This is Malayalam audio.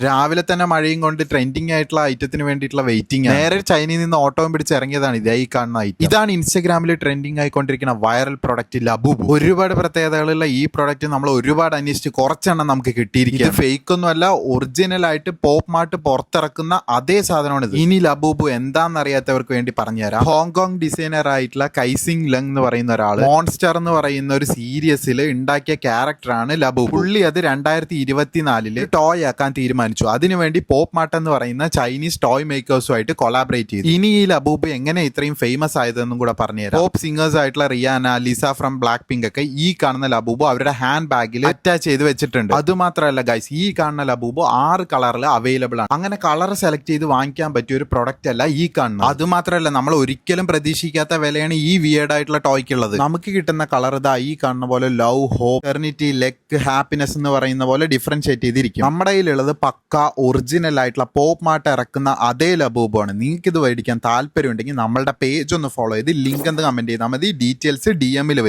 രാവിലെ തന്നെ മഴയും കൊണ്ട് ട്രെൻഡിങ് ആയിട്ടുള്ള ഐറ്റത്തിന് വേണ്ടിയിട്ടുള്ള വെയിറ്റിംഗ്. നേരെ ചൈനയിൽ നിന്ന് ഓട്ടോയും പിടിച്ച് ഇറങ്ങിയതാണ് ഇതേ ഈ കാണുന്ന ഐറ്റം. ഇതാണ് ഇൻസ്റ്റാഗ്രാമിൽ ട്രെൻഡിങ് ആയിക്കൊണ്ടിരിക്കുന്ന വൈറൽ പ്രൊഡക്റ്റ് ലബൂബു. ഒരുപാട് പ്രത്യേകതകളുള്ള ഈ പ്രൊഡക്റ്റ് നമ്മൾ ഒരുപാട് അന്വേഷിച്ച് കുറച്ചെണ്ണം നമുക്ക് കിട്ടിയിരിക്കുക. ഇത് ഫേക്ക് ഒന്നുമല്ല, ഒറിജിനൽ ആയിട്ട് പോപ്പ് മാർട്ട് പുറത്തിറക്കുന്ന അതേ സാധനമാണ് ഇത്. ഇനി ലബൂബു എന്താണെന്ന് അറിയാത്തവർക്ക് വേണ്ടി പറഞ്ഞുതരാം. ഹോങ്കോങ് ഡിസൈനർ ആയിട്ടുള്ള കൈസിങ് ലങ് എന്ന് പറയുന്ന ഒരാൾ മോൺസ്റ്റർ എന്ന് പറയുന്ന ഒരു സീരീസിൽ ഉണ്ടാക്കിയ ക്യാരക്ടറാണ് ലബൂബു. പുള്ളി അത് 2024 ടോയ് ആക്കാൻ തീരുമാനിച്ചു. അതിനുവേണ്ടി പോപ്പ് മാർട്ട് എന്ന് പറയുന്ന ചൈനീസ് ടോയ് മേക്കേഴ്സുമായിട്ട് കൊളാബറേറ്റ് ചെയ്തു. ഇനി ഈ ലബൂബു എങ്ങനെ ഇത്രയും ഫേമസ് ആയതെന്നും കൂടെ പറഞ്ഞുതരാം. പോപ്പ് സിംഗേഴ്സ് ആയിട്ടുള്ള Riyana, Lisa from black pink ഒക്കെ ഈ കാണുന്ന ലബൂബു അവരുടെ ഹാൻഡ് ബാഗിൽ അറ്റാച്ച് ചെയ്ത് വെച്ചിട്ടുണ്ട്. അത് മാത്രമല്ല ഗൈസ്, ഈ കാണുന്ന ലബൂബു 6 കളറിൽ അവൈലബിൾ ആണ്. അങ്ങനെ കളർ സെലക്ട് ചെയ്ത് വാങ്ങിക്കാൻ പറ്റിയ ഒരു പ്രൊഡക്റ്റ് അല്ല ഈ കാണുന്നത്. അത് മാത്രമല്ല, നമ്മൾ ഒരിക്കലും പ്രതീക്ഷിക്കാത്ത വിലയാണ് ഈ വിയേർഡ് ആയിട്ടുള്ള ടോയ്ക്കുള്ളത്. നമുക്ക് കിട്ടുന്ന കളർ ഇതാ ഈ കാണുന്ന പോലെ ലവ്, ഹോപ്പ്, എറ്റർണിറ്റി, ലെക്ക്, ഹാപ്പിനെസ് എന്ന് പറയുന്ന പോലെ ഡിഫറൻഷിയേറ്റ് ചെയ്തിരിക്കും. നമ്മുടെ കയ്യിലുള്ളത് പക്ക ഒറിജിനൽ ആയിട്ടുള്ള പോപ്പ് മാർട്ട് ഇറക്കുന്ന അതേ ലബൂബു ആണ്. നിങ്ങൾക്ക് ഇത് മേടിക്കാൻ താല്പര്യം ഉണ്ടെങ്കിൽ നമ്മളുടെ പേജ് ഒന്ന് ഫോളോ ചെയ്ത് ലിങ്ക് എന്ന് കമന്റ് ചെയ്താൽ മതി. ഡീറ്റെയിൽസ് DM വരും.